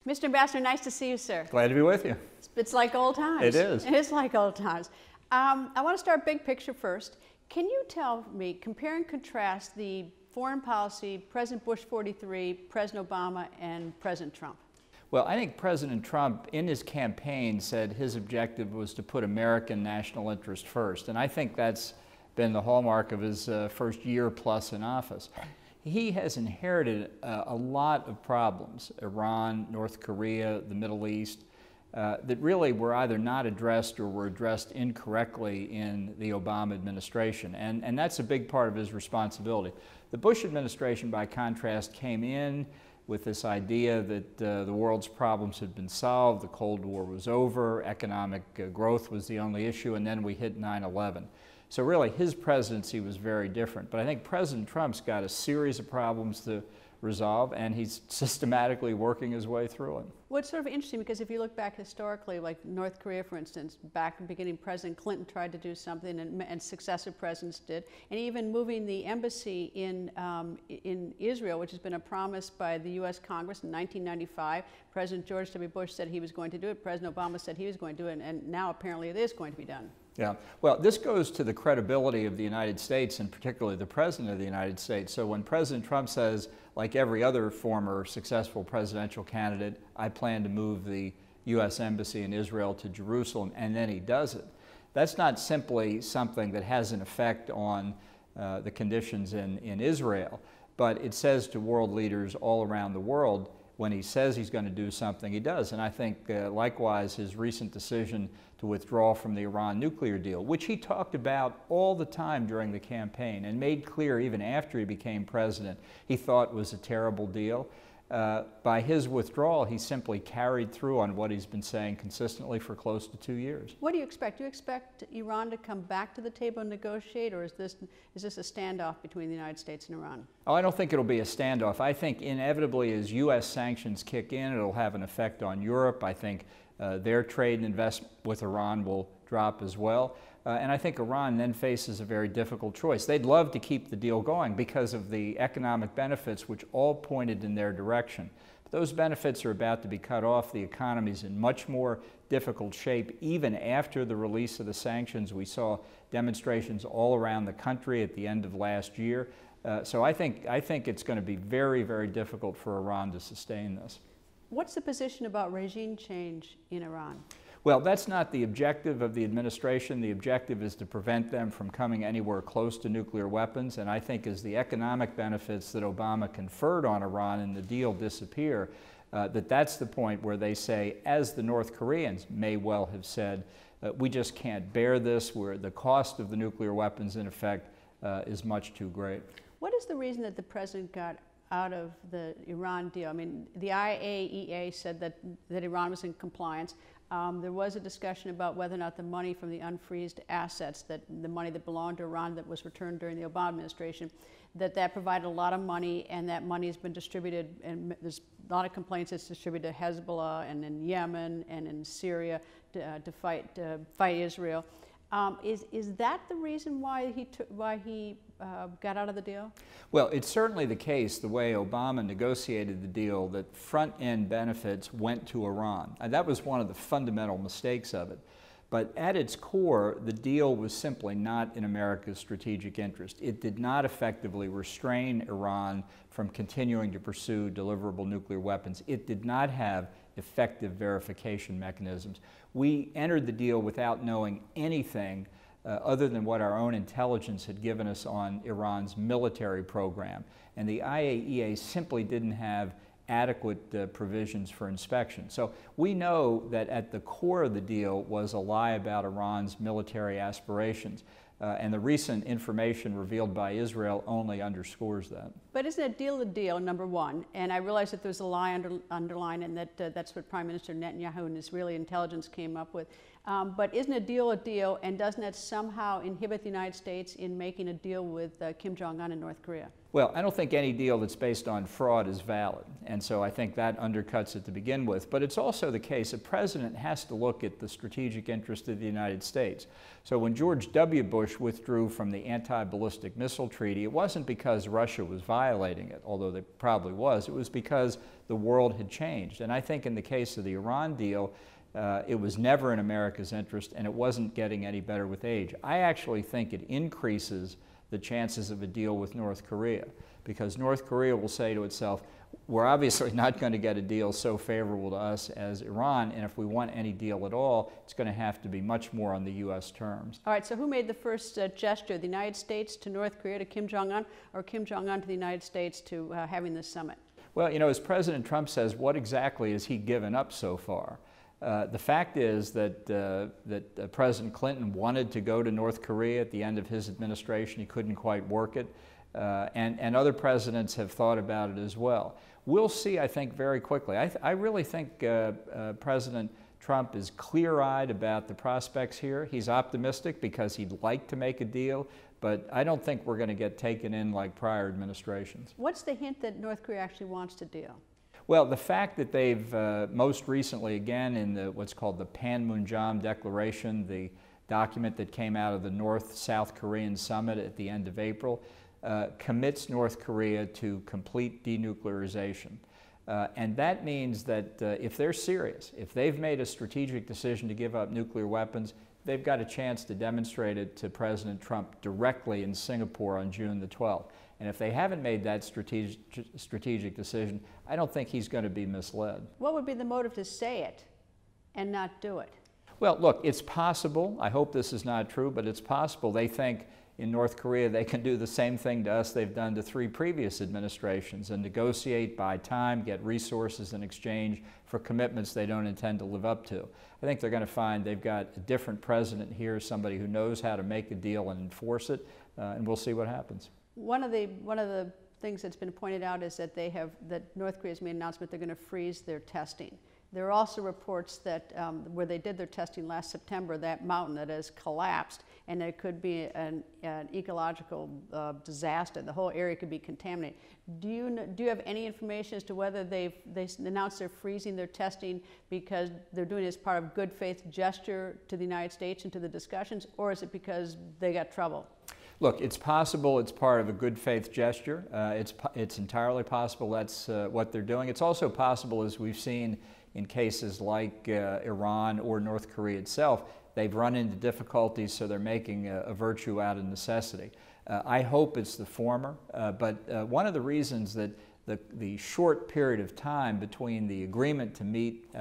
Mr. Ambassador, nice to see you, sir. Glad to be with you. It's like old times. It is. It is like old times. I want to start big picture first. Can you tell me, compare and contrast the foreign policy, President Bush 43, President Obama, and President Trump? Well, I think President Trump, in his campaign, said his objective was to put American national interest first. And I think that's been the hallmark of his first year plus in office. He has inherited a lot of problems, Iran, North Korea, the Middle East, that really were either not addressed or were addressed incorrectly in the Obama administration. And that's a big part of his responsibility. The Bush administration, by contrast, came in with this idea that the world's problems had been solved, the Cold War was over, economic growth was the only issue, and then we hit 9/11. So really, his presidency was very different. But I think President Trump's got a series of problems to resolve, and he's systematically working his way through it. What's sort of interesting, because if you look back historically, like North Korea, for instance, back in the beginning, President Clinton tried to do something, and successive presidents did, and even moving the embassy in Israel, which has been a promise by the U.S. Congress in 1995. President George W. Bush said he was going to do it. President Obama said he was going to do it, and now apparently it is going to be done. Yeah, well, this goes to the credibility of the United States, and particularly the President of the United States. So when President Trump says, like every other former successful presidential candidate, I plan to move the U.S. Embassy in Israel to Jerusalem, and then he does it, that's not simply something that has an effect on the conditions in Israel, but it says to world leaders all around the world, when he says he's going to do something, he does. And I think, likewise, his recent decision to withdraw from the Iran nuclear deal, which he talked about all the time during the campaign and made clear even after he became president, he thought was a terrible deal. By his withdrawal, he simply carried through on what he's been saying consistently for close to 2 years. What do you expect? Do you expect Iran to come back to the table and negotiate, or is this a standoff between the United States and Iran? Oh, I don't think it'll be a standoff. I think inevitably as U.S. sanctions kick in, it'll have an effect on Europe. I think their trade and investment with Iran will drop as well. And I think Iran then faces a very difficult choice. They'd love to keep the deal going because of the economic benefits which all pointed in their direction. But those benefits are about to be cut off. The economy's in much more difficult shape. Even after the release of the sanctions, we saw demonstrations all around the country at the end of last year. So I think it's going to be very, very difficult for Iran to sustain this. What's the position about regime change in Iran? Well, that's not the objective of the administration. The objective is to prevent them from coming anywhere close to nuclear weapons. And I think as the economic benefits that Obama conferred on Iran in the deal disappear, that's the point where they say, as the North Koreans may well have said, we just can't bear this, where the cost of the nuclear weapons, in effect, is much too great. What is the reason that the president got out of the Iran deal? I mean, the IAEA said that Iran was in compliance. There was a discussion about whether or not the money from the unfreezed assets, the money that belonged to Iran that was returned during the Obama administration, that provided a lot of money, and that money has been distributed, and there's a lot of complaints it's distributed to Hezbollah and in Yemen and in Syria to fight Israel. Is that the reason why he got out of the deal? Well, it's certainly the case, the way Obama negotiated the deal, that front-end benefits went to Iran. And that was one of the fundamental mistakes of it. But at its core, the deal was simply not in America's strategic interest. It did not effectively restrain Iran from continuing to pursue deliverable nuclear weapons. It did not have effective verification mechanisms. We entered the deal without knowing anything other than what our own intelligence had given us on Iran's military program. And the IAEA simply didn't have adequate provisions for inspection. So we know that at the core of the deal was a lie about Iran's military aspirations. And the recent information revealed by Israel only underscores that. But isn't a deal, number one? And I realize that there's a lie underlined, and that's what Prime Minister Netanyahu and Israeli intelligence came up with. But isn't a deal, and doesn't that somehow inhibit the United States in making a deal with Kim Jong-un in North Korea? Well, I don't think any deal that's based on fraud is valid, and so I think that undercuts it to begin with. But it's also the case a president has to look at the strategic interest of the United States. So when George W. Bush withdrew from the anti-ballistic missile treaty, it wasn't because Russia was violating it, although they probably was. It was because the world had changed. And I think in the case of the Iran deal, it was never in America's interest, and it wasn't getting any better with age. I actually think it increases the chances of a deal with North Korea, because North Korea will say to itself, we're obviously not going to get a deal so favorable to us as Iran, and if we want any deal at all, it's going to have to be much more on the U.S. terms. All right, so who made the first gesture, the United States to North Korea, to Kim Jong-un, or Kim Jong-un to the United States to having this summit? Well, you know, as President Trump says, what exactly has he given up so far? The fact is that President Clinton wanted to go to North Korea at the end of his administration. He couldn't quite work it. And other presidents have thought about it as well. We'll see, I think, very quickly. I really think President Trump is clear-eyed about the prospects here. He's optimistic because he'd like to make a deal, but I don't think we're going to get taken in like prior administrations. What's the hint that North Korea actually wants to deal? Well, the fact that they've most recently, again, in what's called the Panmunjom Declaration, the document that came out of the North-South Korean summit at the end of April, commits North Korea to complete denuclearization. And that means that if they're serious, if they've made a strategic decision to give up nuclear weapons, they've got a chance to demonstrate it to President Trump directly in Singapore on June the 12th. And if they haven't made that strategic decision, I don't think he's going to be misled. What would be the motive to say it and not do it? Well, look, it's possible. I hope this is not true, but it's possible. They think in North Korea they can do the same thing to us they've done to 3 previous administrations and negotiate, buy time, get resources in exchange for commitments they don't intend to live up to. I think they're going to find they've got a different president here, somebody who knows how to make a deal and enforce it, and we'll see what happens. One of the things that's been pointed out is that North Korea's made an announcement they're going to freeze their testing. There are also reports that where they did their testing last September, that mountain that has collapsed, and there could be an ecological disaster. The whole area could be contaminated. Do you have any information as to whether they announced they're freezing their testing because they're doing it as part of good faith gesture to the United States and to the discussions, or is it because they got trouble? Look, it's possible it's part of a good faith gesture. It's entirely possible that's what they're doing. It's also possible, as we've seen in cases like Iran or North Korea itself, they've run into difficulties, so they're making a virtue out of necessity. I hope it's the former, but one of the reasons that the short period of time between the agreement to meet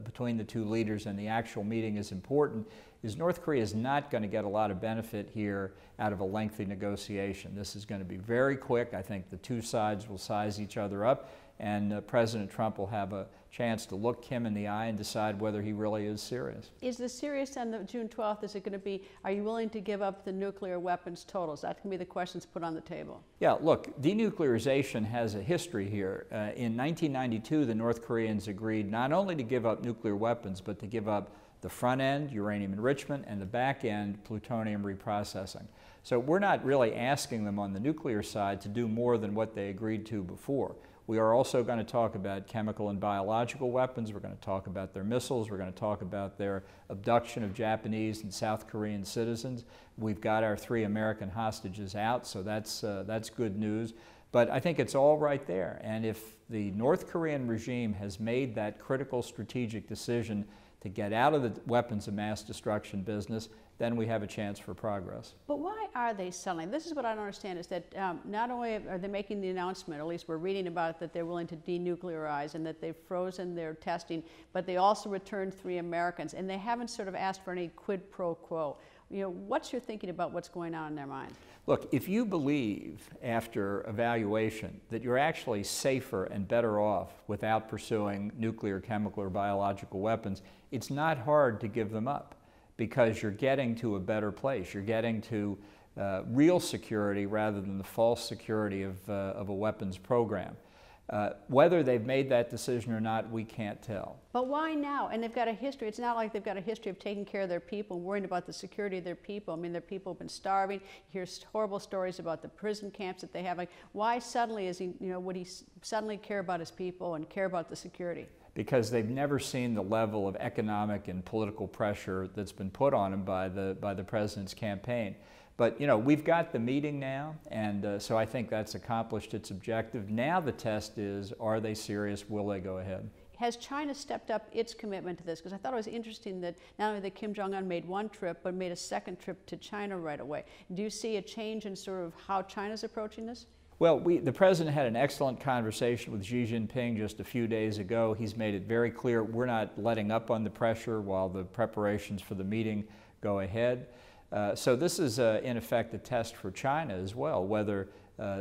between the 2 leaders and the actual meeting is important is North Korea is not going to get a lot of benefit here out of a lengthy negotiation. This is going to be very quick. I think the 2 sides will size each other up, and President Trump will have a chance to look Kim in the eye and decide whether he really is serious. Is the serious on the June 12th, is it going to be, are you willing to give up the nuclear weapons totals? That's going to be the questions put on the table. Yeah, look, denuclearization has a history here. In 1992, the North Koreans agreed not only to give up nuclear weapons, but to give up the front end, uranium enrichment, and the back end, plutonium reprocessing. So we're not really asking them on the nuclear side to do more than what they agreed to before. We are also going to talk about chemical and biological weapons. We're going to talk about their missiles. We're going to talk about their abduction of Japanese and South Korean citizens. We've got our 3 American hostages out, so that's good news. But I think it's all right there. And if the North Korean regime has made that critical strategic decision to get out of the weapons of mass destruction business, then we have a chance for progress. But why are they selling? This is what I don't understand, is that not only are they making the announcement, at least we're reading about it, that they're willing to denuclearize and that they've frozen their testing, but they also returned 3 Americans, and they haven't sort of asked for any quid pro quo. You know, what's your thinking about what's going on in their mind? Look, if you believe after evaluation that you're actually safer and better off without pursuing nuclear, chemical, or biological weapons, it's not hard to give them up because you're getting to a better place. You're getting to real security rather than the false security of a weapons program. Whether they've made that decision or not, we can't tell. But why now? And they've got a history. It's not like they've got a history of taking care of their people, worrying about the security of their people. I mean, their people have been starving. You hear horrible stories about the prison camps that they have. Like, why suddenly is he, would he suddenly care about his people and care about the security? Because they've never seen the level of economic and political pressure that's been put on them by the president's campaign. But we've got the meeting now, and so I think that's accomplished its objective. Now the test is, are they serious? Will they go ahead? Has China stepped up its commitment to this? Because I thought it was interesting that not only that Kim Jong-un made one trip, but made a second trip to China right away. Do you see a change in sort of how China's approaching this? Well, the president had an excellent conversation with Xi Jinping just a few days ago. He's made it very clear we're not letting up on the pressure while the preparations for the meeting go ahead. So this is, in effect, a test for China as well, whether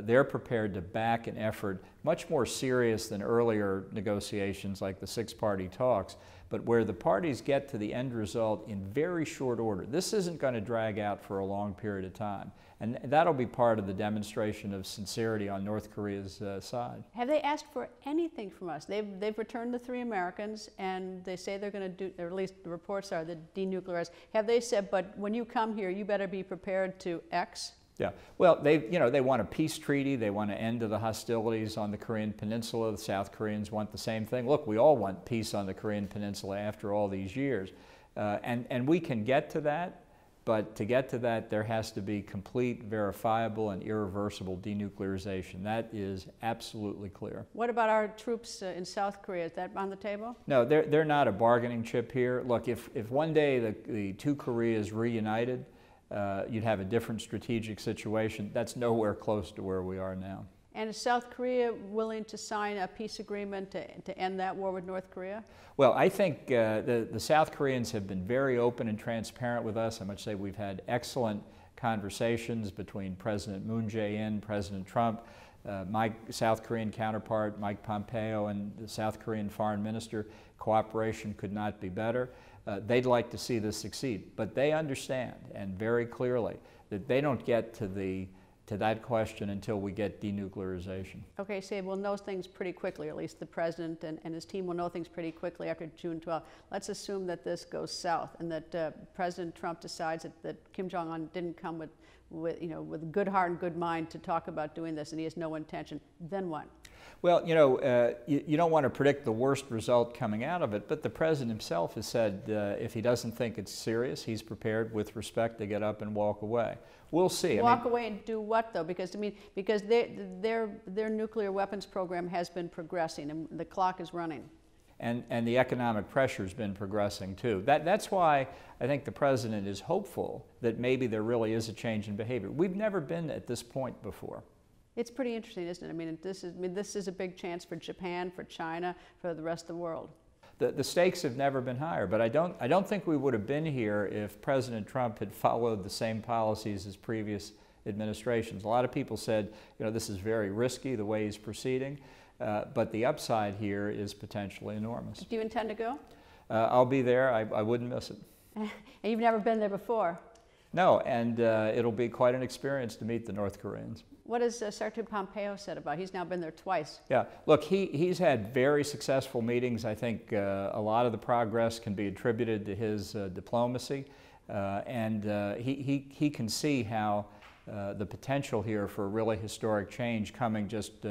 they're prepared to back an effort much more serious than earlier negotiations like the six-party talks, but where the parties get to the end result in very short order. This isn't going to drag out for a long period of time, and that'll be part of the demonstration of sincerity on North Korea's side. Have they asked for anything from us? They've returned the 3 Americans, and they say they're going to do, or at least the reports are, the denuclearize. Have they said, but when you come here, you better be prepared to X? Yeah, well, they want a peace treaty. They want an end to the hostilities on the Korean Peninsula. The South Koreans want the same thing. Look, we all want peace on the Korean Peninsula after all these years. And we can get to that, but to get to that, there has to be complete, verifiable, and irreversible denuclearization. That is absolutely clear. What about our troops in South Korea? Is that on the table? No, they're not a bargaining chip here. Look, if one day the two Koreas reunited, you'd have a different strategic situation. That's nowhere close to where we are now. And is South Korea willing to sign a peace agreement to end that war with North Korea? Well, I think the South Koreans have been very open and transparent with us. I must say we've had excellent conversations between President Moon Jae-in, President Trump, my South Korean counterpart, Mike Pompeo, and the South Korean Foreign Minister. Cooperation could not be better. They'd like to see this succeed, but they understand, and very clearly, that they don't get to that question until we get denuclearization. Okay, so we'll know things pretty quickly, or at least the president and his team will know things pretty quickly after June 12th. Let's assume that this goes south and that President Trump decides that Kim Jong-un didn't come with good heart and good mind to talk about doing this, and he has no intention. Then what? Well, you don't want to predict the worst result coming out of it, but the president himself has said if he doesn't think it's serious, he's prepared with respect to get up and walk away. We'll see. Walk away and do what, though? Because their nuclear weapons program has been progressing and the clock is running. And the economic pressure has been progressing too. That's why I think the president is hopeful that maybe there really is a change in behavior. We've never been at this point before. It's pretty interesting, isn't it? I mean, this is a big chance for Japan, for China, for the rest of the world. The stakes have never been higher, but I don't think we would have been here if President Trump had followed the same policies as previous administrations. A lot of people said, this is very risky the way he's proceeding, but the upside here is potentially enormous. Do you intend to go? I'll be there. I wouldn't miss it. And you've never been there before? No, and it'll be quite an experience to meet the North Koreans. What has Secretary Pompeo said about it? He's now been there twice. Yeah, look, he's had very successful meetings. I think a lot of the progress can be attributed to his diplomacy, and he can see how the potential here for a really historic change coming just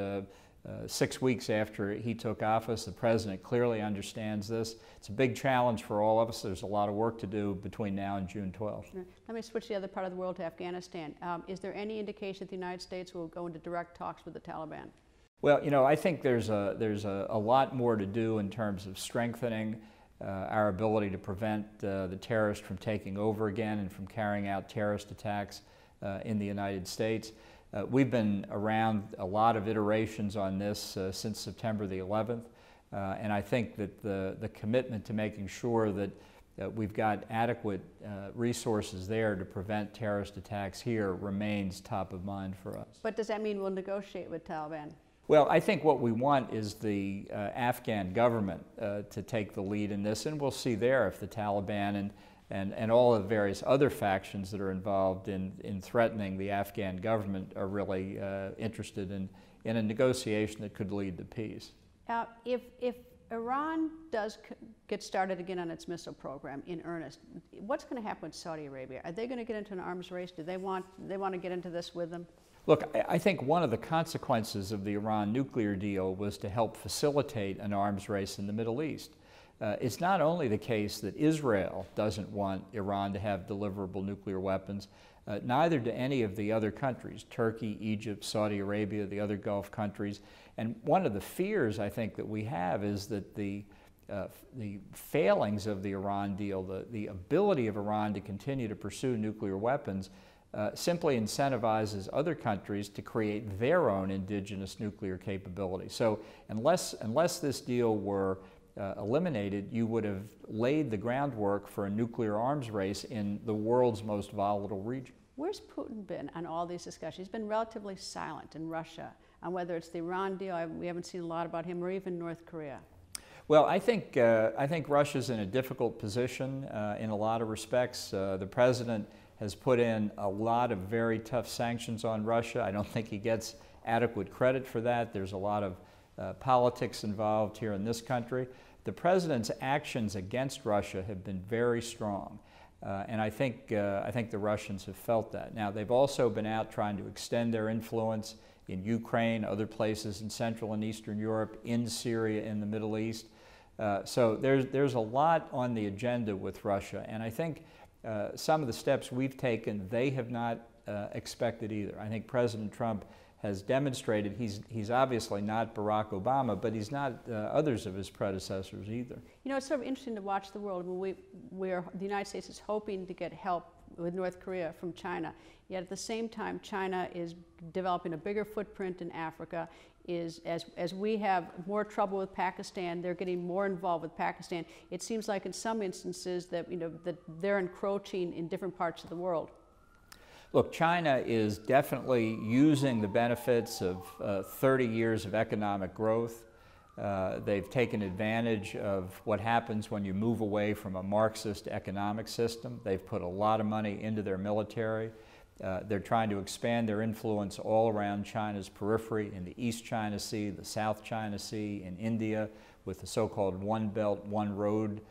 6 weeks after he took office. The president clearly understands this. It's a big challenge for all of us. There's a lot of work to do between now and June 12th. Let me switch to the other part of the world, to Afghanistan. Is there any indication that the United States will go into direct talks with the Taliban? Well, I think there's a lot more to do in terms of strengthening our ability to prevent the terrorists from taking over again and from carrying out terrorist attacks in the United States. We've been around a lot of iterations on this since September the 11th, and I think that the commitment to making sure that we've got adequate resources there to prevent terrorist attacks here remains top of mind for us. But does that mean we'll negotiate with Taliban? Well, I think what we want is the Afghan government to take the lead in this, and we'll see there if the Taliban and all of the various other factions that are involved in threatening the Afghan government are really interested in a negotiation that could lead to peace. If Iran does get started again on its missile program in earnest, what's going to happen with Saudi Arabia? Are they going to get into an arms race? Do they want to get into this with them? Look, I think one of the consequences of the Iran nuclear deal was to help facilitate an arms race in the Middle East. It's not only the case that Israel doesn't want Iran to have deliverable nuclear weapons, neither do any of the other countries, Turkey, Egypt, Saudi Arabia, the other Gulf countries. And one of the fears I think that we have is that the failings of the Iran deal, the ability of Iran to continue to pursue nuclear weapons, simply incentivizes other countries to create their own indigenous nuclear capability. So unless this deal were eliminated, you would have laid the groundwork for a nuclear arms race in the world's most volatile region. Where's Putin been on all these discussions? He's been relatively silent in Russia on whether it's the Iran deal. We haven't seen a lot about him, or even North Korea. Well, I think Russia's in a difficult position in a lot of respects. The president has put in a lot of very tough sanctions on Russia. I don't think he gets adequate credit for that. There's a lot of politics involved here in this country. The president's actions against Russia have been very strong. And I think the Russians have felt that. Now, they've also been out trying to extend their influence in Ukraine, other places in Central and Eastern Europe, in Syria, in the Middle East. So there's a lot on the agenda with Russia. And I think some of the steps we've taken, they have not expected either. I think President Trump has demonstrated he's obviously not Barack Obama, but he's not others of his predecessors either. You know, it's sort of interesting to watch the world. The United States is hoping to get help with North Korea from China, yet at the same time, China is developing a bigger footprint in Africa. As we have more trouble with Pakistan, they're getting more involved with Pakistan. It seems like in some instances that that they're encroaching in different parts of the world. Look, China is definitely using the benefits of 30 years of economic growth. They've taken advantage of what happens when you move away from a Marxist economic system. They've put a lot of money into their military. They're trying to expand their influence all around China's periphery, in the East China Sea, the South China Sea, in India, with the so-called One Belt, One Road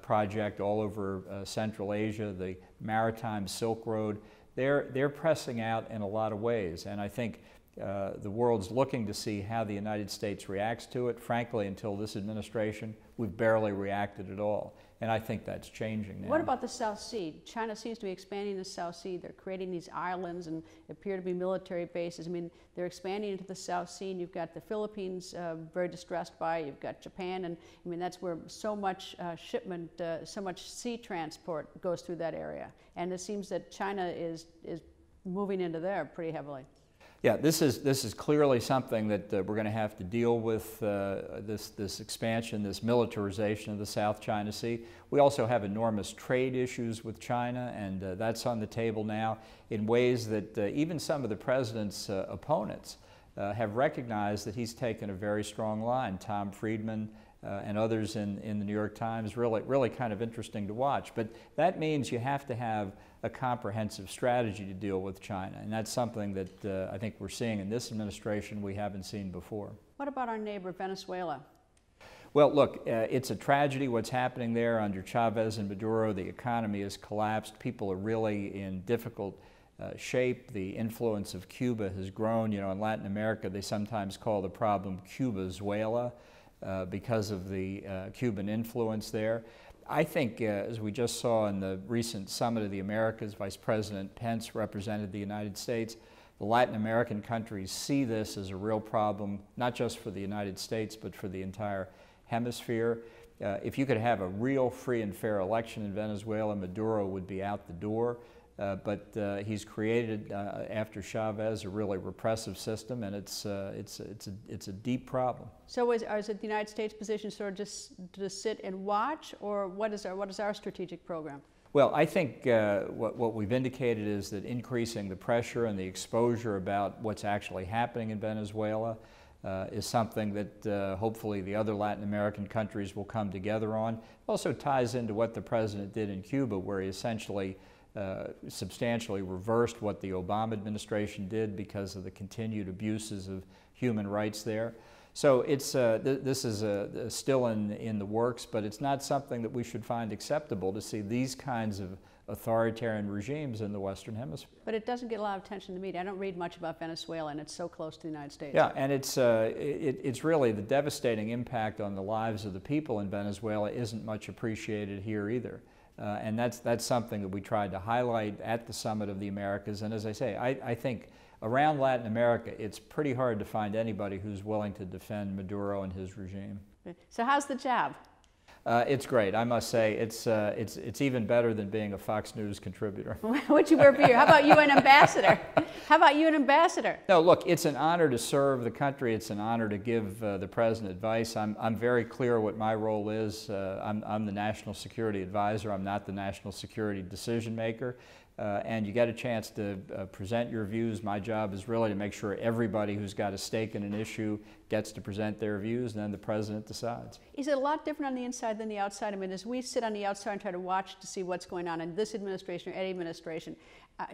project all over Central Asia, the Maritime Silk Road. They're pressing out in a lot of ways, and I think the world's looking to see how the United States reacts to it. Frankly, until this administration, we've barely reacted at all, and I think that's changing now. What about the South Sea? China seems to be expanding the South Sea. They're creating these islands and appear to be military bases. I mean, they're expanding into the South Sea, and you've got the Philippines very distressed by it. You've got Japan, and I mean, that's where so much shipment, so much sea transport goes through that area. And it seems that China is moving into there pretty heavily. Yeah, this is clearly something that we're going to have to deal with, this expansion, this militarization of the South China Sea. We also have enormous trade issues with China, and that's on the table now in ways that even some of the president's opponents have recognized that he's taken a very strong line. Tom Friedman and others in the New York Times, really kind of interesting to watch. But that means you have to have a comprehensive strategy to deal with China, and that's something that I think we're seeing in this administration we haven't seen before. What about our neighbor, Venezuela? Well, look, it's a tragedy what's happening there under Chavez and Maduro. The economy has collapsed. People are really in difficult shape. The influence of Cuba has grown. You know, in Latin America, they sometimes call the problem Cubazuela because of the Cuban influence there. I think, as we just saw in the recent Summit of the Americas, Vice President Pence represented the United States. The Latin American countries see this as a real problem, not just for the United States, but for the entire hemisphere. If you could have a real free and fair election in Venezuela, Maduro would be out the door. But he's created, after Chavez, a really repressive system, and it's a deep problem. So is it the United States' position sort of just to sit and watch, or what is our strategic program? Well, I think what we've indicated is that increasing the pressure and the exposure about what's actually happening in Venezuela is something that hopefully the other Latin American countries will come together on. It also ties into what the president did in Cuba, where he essentially substantially reversed what the Obama administration did because of the continued abuses of human rights there. So it's, this is still in the works, but it's not something that we should find acceptable to see these kinds of authoritarian regimes in the Western Hemisphere. But it doesn't get a lot of attention in the media. I don't read much about Venezuela, and it's so close to the United States. Yeah, and it's really the devastating impact on the lives of the people in Venezuela isn't much appreciated here either. And that's something that we tried to highlight at the Summit of the Americas. And as I say, I think around Latin America, it's pretty hard to find anybody who's willing to defend Maduro and his regime. So how's the job? It's great. I must say, it's even better than being a Fox News contributor. What'd you wear for you? How about you an ambassador? How about you an ambassador? No, look, it's an honor to serve the country. It's an honor to give the President advice. I'm very clear what my role is. I'm the National Security Advisor. I'm not the National Security Decision Maker. And you get a chance to present your views. My job is really to make sure everybody who's got a stake in an issue gets to present their views, and then the President decides. Is it a lot different on the inside than the outside? I mean, as we sit on the outside and try to watch to see what's going on in this administration or any administration,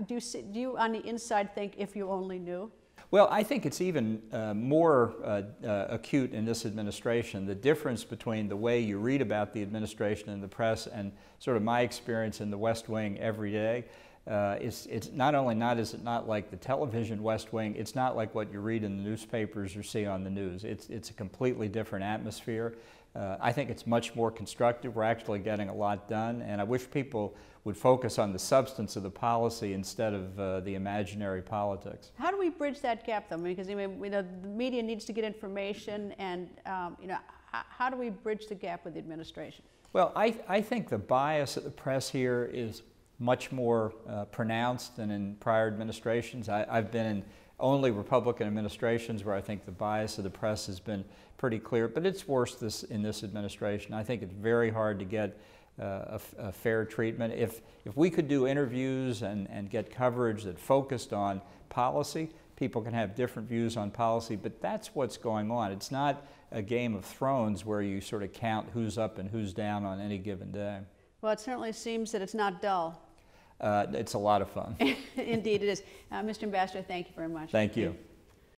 do you on the inside think if you only knew? Well, I think it's even more acute in this administration. The difference between the way you read about the administration in the press and sort of my experience in the West Wing every day, it's not only is it not like the television West Wing, it's not like what you read in the newspapers or see on the news. It's a completely different atmosphere. I think it's much more constructive. We're actually getting a lot done, and I wish people would focus on the substance of the policy instead of the imaginary politics. How do we bridge that gap, though? Because the media needs to get information, and how do we bridge the gap with the administration? Well, I think the bias of the press here is much more pronounced than in prior administrations. I've been in only Republican administrations where I think the bias of the press has been pretty clear, but it's worse in this administration. I think it's very hard to get a fair treatment. If we could do interviews and get coverage that focused on policy, people can have different views on policy, but that's what's going on. It's not a Game of Thrones where you sort of count who's up and who's down on any given day. Well, it certainly seems that it's not dull. It's a lot of fun. Indeed it is. Mr. Ambassador, thank you very much. Thank you.